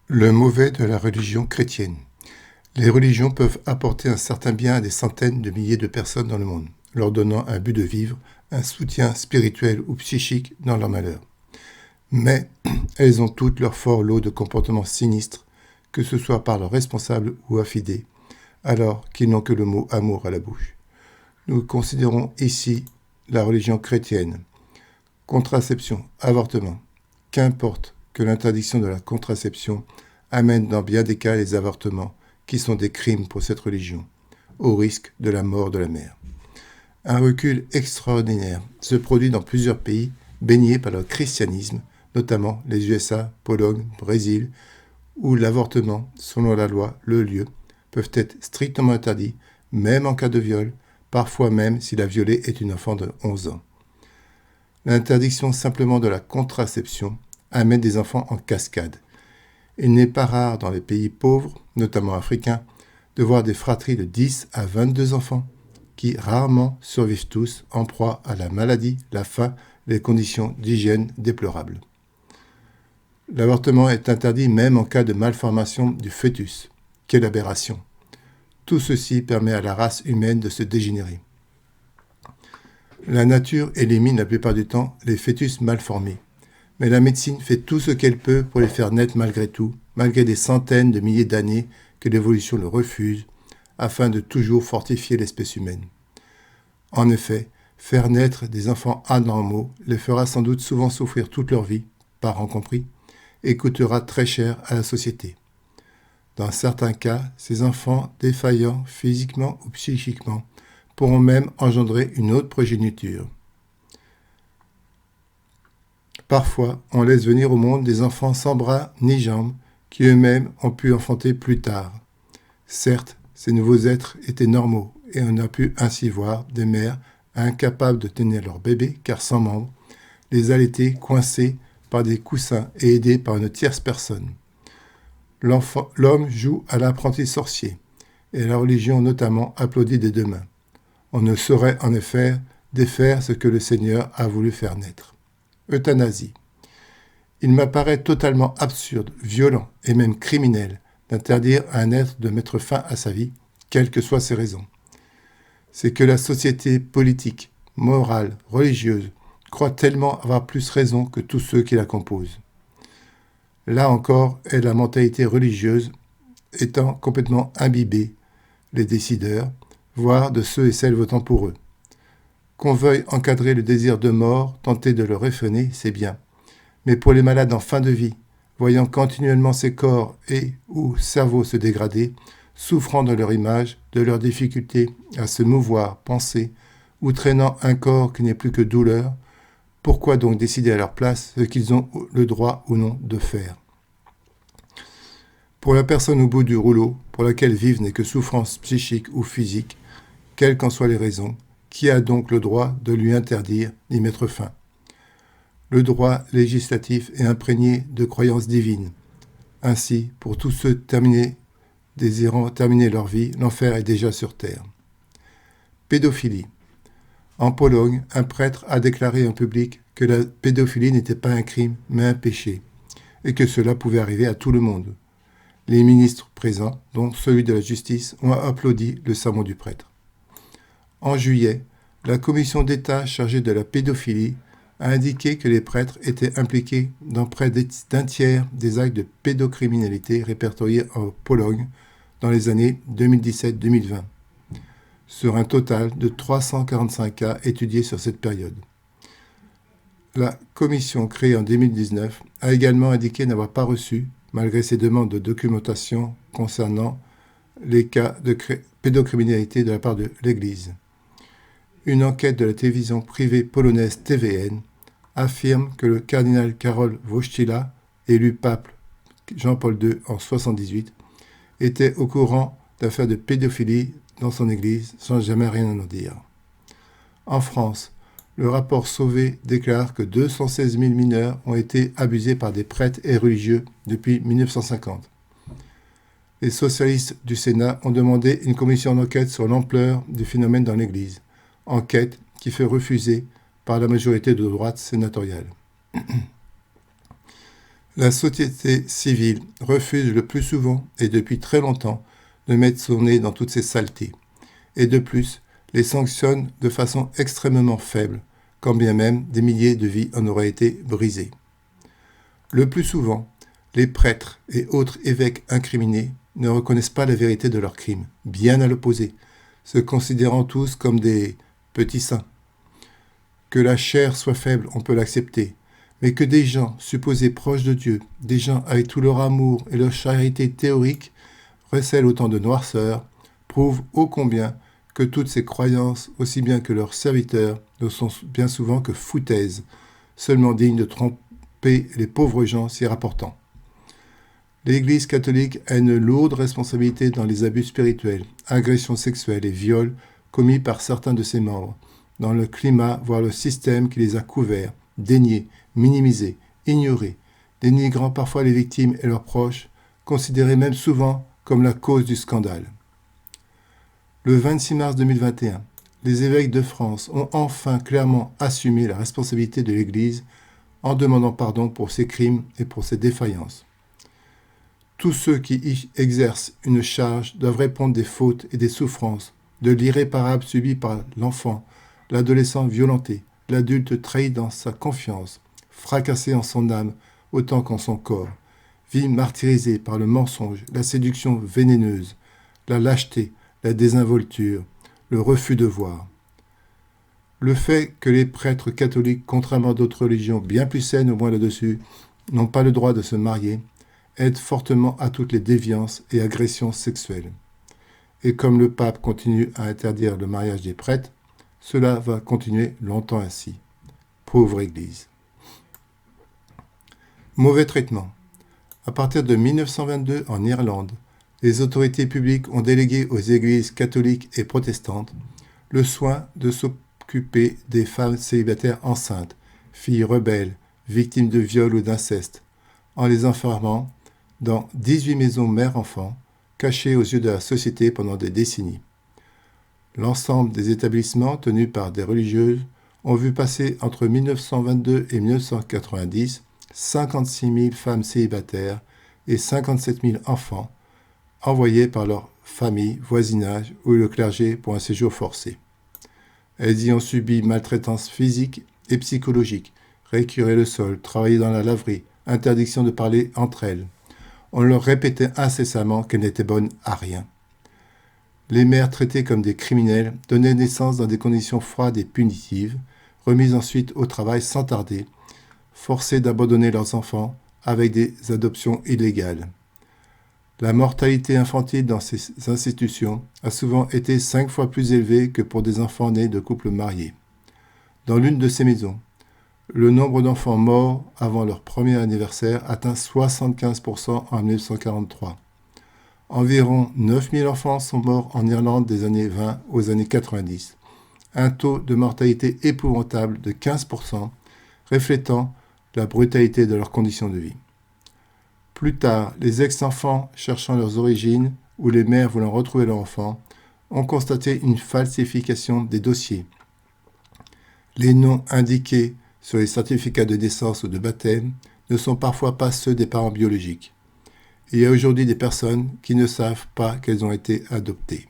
Le mauvais de la religion chrétienne. Les religions peuvent apporter un certain bien à des centaines de milliers de personnes dans le monde, leur donnant un but de vivre, un soutien spirituel ou psychique dans leur malheur. Mais elles ont toutes leur fort lot de comportements sinistres, que ce soit par leurs responsables ou affidés, alors qu'ils n'ont que le mot amour à la bouche. Nous considérons ici la religion chrétienne. Contraception, avortement. Qu'importe que l'interdiction de la contraception amène dans bien des cas les avortements, qui sont des crimes pour cette religion, au risque de la mort de la mère. Un recul extraordinaire se produit dans plusieurs pays baignés par le christianisme, notamment les USA, Pologne, Brésil, où l'avortement, selon la loi, le lieu, peuvent être strictement interdits, même en cas de viol, parfois même si la violée est une enfant de 11 ans. L'interdiction simplement de la contraception amène des enfants en cascade. Il n'est pas rare dans les pays pauvres, notamment africains, de voir des fratries de 10 à 22 enfants, qui rarement survivent tous en proie à la maladie, la faim, les conditions d'hygiène déplorables. L'avortement est interdit même en cas de malformation du fœtus. Quelle aberration! Tout ceci permet à la race humaine de se dégénérer. La nature élimine la plupart du temps les fœtus mal formés. Mais la médecine fait tout ce qu'elle peut pour les faire naître malgré tout, malgré des centaines de milliers d'années que l'évolution le refuse, afin de toujours fortifier l'espèce humaine. En effet, faire naître des enfants anormaux les fera sans doute souvent souffrir toute leur vie, parents compris, et coûtera très cher à la société. Dans certains cas, ces enfants défaillants physiquement ou psychiquement pourront même engendrer une autre progéniture. Parfois, on laisse venir au monde des enfants sans bras ni jambes, qui eux-mêmes ont pu enfanter plus tard. Certes, ces nouveaux êtres étaient normaux, et on a pu ainsi voir des mères incapables de tenir leur bébé, car sans membres, les allaiter coincés par des coussins et aidés par une tierce personne. L'homme joue à l'apprenti sorcier, et la religion notamment applaudit des deux mains. On ne saurait en effet défaire ce que le Seigneur a voulu faire naître. Euthanasie. Il m'apparaît totalement absurde, violent et même criminel d'interdire à un être de mettre fin à sa vie, quelles que soient ses raisons. C'est que la société politique, morale, religieuse croit tellement avoir plus raison que tous ceux qui la composent. Là encore est la mentalité religieuse étant complètement imbibée, les décideurs, voire de ceux et celles votant pour eux. Qu'on veuille encadrer le désir de mort, tenter de le réfréner, c'est bien. Mais pour les malades en fin de vie, voyant continuellement ces corps et ou cerveaux se dégrader, souffrant de leur image, de leur difficulté à se mouvoir, penser, ou traînant un corps qui n'est plus que douleur, pourquoi donc décider à leur place ce qu'ils ont le droit ou non de faire ? Pour la personne au bout du rouleau, pour laquelle vivre n'est que souffrance psychique ou physique, quelles qu'en soient les raisons, qui a donc le droit de lui interdire d'y mettre fin ? Le droit législatif est imprégné de croyances divines. Ainsi, pour tous ceux désirant terminer leur vie, l'enfer est déjà sur terre. Pédophilie. En Pologne, un prêtre a déclaré en public que la pédophilie n'était pas un crime, mais un péché, et que cela pouvait arriver à tout le monde. Les ministres présents, dont celui de la justice, ont applaudi le sermon du prêtre. En juillet, la commission d'État chargée de la pédophilie a indiqué que les prêtres étaient impliqués dans près d'un tiers des actes de pédocriminalité répertoriés en Pologne dans les années 2017-2020, sur un total de 345 cas étudiés sur cette période. La commission créée en 2019 a également indiqué n'avoir pas reçu, malgré ses demandes de documentation concernant les cas de pédocriminalité de la part de l'Église. Une enquête de la télévision privée polonaise TVN affirme que le cardinal Karol Wojtyła, élu pape Jean-Paul II en 1978, était au courant d'affaires de pédophilie dans son église sans jamais rien en dire. En France, le rapport Sauvé déclare que 216 000 mineurs ont été abusés par des prêtres et religieux depuis 1950. Les socialistes du Sénat ont demandé une commission d'enquête sur l'ampleur du phénomène dans l'Église, enquête qui fut refusée par la majorité de droite sénatoriale. La société civile refuse le plus souvent et depuis très longtemps de mettre son nez dans toutes ces saletés, et de plus les sanctionne de façon extrêmement faible, quand bien même des milliers de vies en auraient été brisées. Le plus souvent, les prêtres et autres évêques incriminés ne reconnaissent pas la vérité de leurs crimes, bien à l'opposé, se considérant tous comme des petits saints. Que la chair soit faible, on peut l'accepter, mais que des gens supposés proches de Dieu, des gens avec tout leur amour et leur charité théorique, recèlent autant de noirceur, prouvent ô combien que toutes ces croyances, aussi bien que leurs serviteurs, ne sont bien souvent que foutaises, seulement dignes de tromper les pauvres gens s'y rapportant. L'Église catholique a une lourde responsabilité dans les abus spirituels, agressions sexuelles et viols commis par certains de ses membres, dans le climat, voire le système qui les a couverts, déniés, minimisés, ignorés, dénigrant parfois les victimes et leurs proches, considérés même souvent comme la cause du scandale. Le 26 mars 2021, les évêques de France ont enfin clairement assumé la responsabilité de l'Église en demandant pardon pour ses crimes et pour ses défaillances. Tous ceux qui y exercent une charge doivent répondre des fautes et des souffrances, de l'irréparable subi par l'enfant, l'adolescent violenté, l'adulte trahi dans sa confiance, fracassé en son âme autant qu'en son corps, vie martyrisée par le mensonge, la séduction vénéneuse, la lâcheté, la désinvolture, le refus de voir. Le fait que les prêtres catholiques, contrairement à d'autres religions bien plus saines au moins là-dessus, n'ont pas le droit de se marier, aide fortement à toutes les déviances et agressions sexuelles. Et comme le pape continue à interdire le mariage des prêtres, cela va continuer longtemps ainsi. Pauvre Église. Mauvais traitement. À partir de 1922 en Irlande, les autorités publiques ont délégué aux églises catholiques et protestantes le soin de s'occuper des femmes célibataires enceintes, filles rebelles, victimes de viol ou d'inceste, en les enfermant dans 18 maisons mère-enfant, cachées aux yeux de la société pendant des décennies. L'ensemble des établissements tenus par des religieuses ont vu passer entre 1922 et 1990 56 000 femmes célibataires et 57 000 enfants envoyés par leur famille, voisinage ou le clergé pour un séjour forcé. Elles y ont subi maltraitance physique et psychologique, récurer le sol, travailler dans la laverie, interdiction de parler entre elles. On leur répétait incessamment qu'elles n'étaient bonnes à rien. Les mères traitées comme des criminels donnaient naissance dans des conditions froides et punitives, remises ensuite au travail sans tarder, forcées d'abandonner leurs enfants avec des adoptions illégales. La mortalité infantile dans ces institutions a souvent été 5 fois plus élevée que pour des enfants nés de couples mariés. Dans l'une de ces maisons, le nombre d'enfants morts avant leur premier anniversaire atteint 75% en 1943. Environ 9000 enfants sont morts en Irlande des années 20 aux années 90, un taux de mortalité épouvantable de 15%, reflétant la brutalité de leurs conditions de vie. Plus tard, les ex-enfants cherchant leurs origines ou les mères voulant retrouver leur enfant ont constaté une falsification des dossiers. Les noms indiqués sur les certificats de naissance ou de baptême ne sont parfois pas ceux des parents biologiques. Il y a aujourd'hui des personnes qui ne savent pas qu'elles ont été adoptées.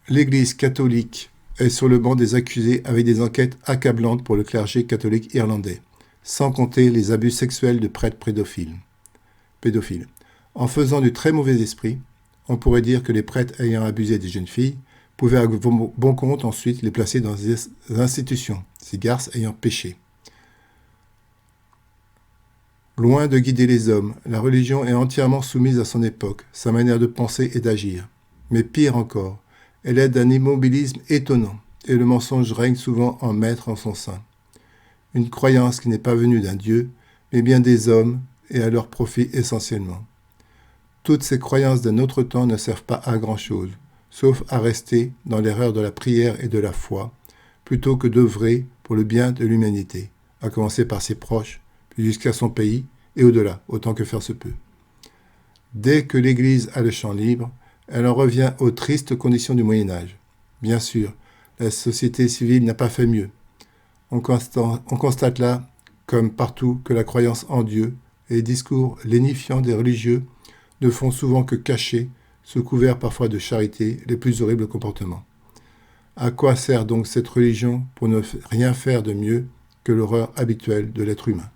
L'Église catholique est sur le banc des accusés avec des enquêtes accablantes pour le clergé catholique irlandais, sans compter les abus sexuels de prêtres pédophiles. En faisant du très mauvais esprit, on pourrait dire que les prêtres ayant abusé des jeunes filles pouvaient à bon compte ensuite les placer dans des institutions, ces garces ayant péché. Loin de guider les hommes, la religion est entièrement soumise à son époque, sa manière de penser et d'agir. Mais pire encore, elle est d'un immobilisme étonnant, et le mensonge règne souvent en maître en son sein. Une croyance qui n'est pas venue d'un Dieu, mais bien des hommes, et à leur profit essentiellement. Toutes ces croyances d'un autre temps ne servent pas à grand-chose, sauf à rester dans l'erreur de la prière et de la foi, plutôt que d'œuvrer pour le bien de l'humanité, à commencer par ses proches, puis jusqu'à son pays, et au-delà, autant que faire se peut. Dès que l'Église a le champ libre, elle en revient aux tristes conditions du Moyen-Âge. Bien sûr, la société civile n'a pas fait mieux. On constate là, comme partout, que la croyance en Dieu et les discours lénifiants des religieux ne font souvent que cacher, sous couvert parfois de charité, les plus horribles comportements. À quoi sert donc cette religion pour ne rien faire de mieux que l'horreur habituelle de l'être humain ?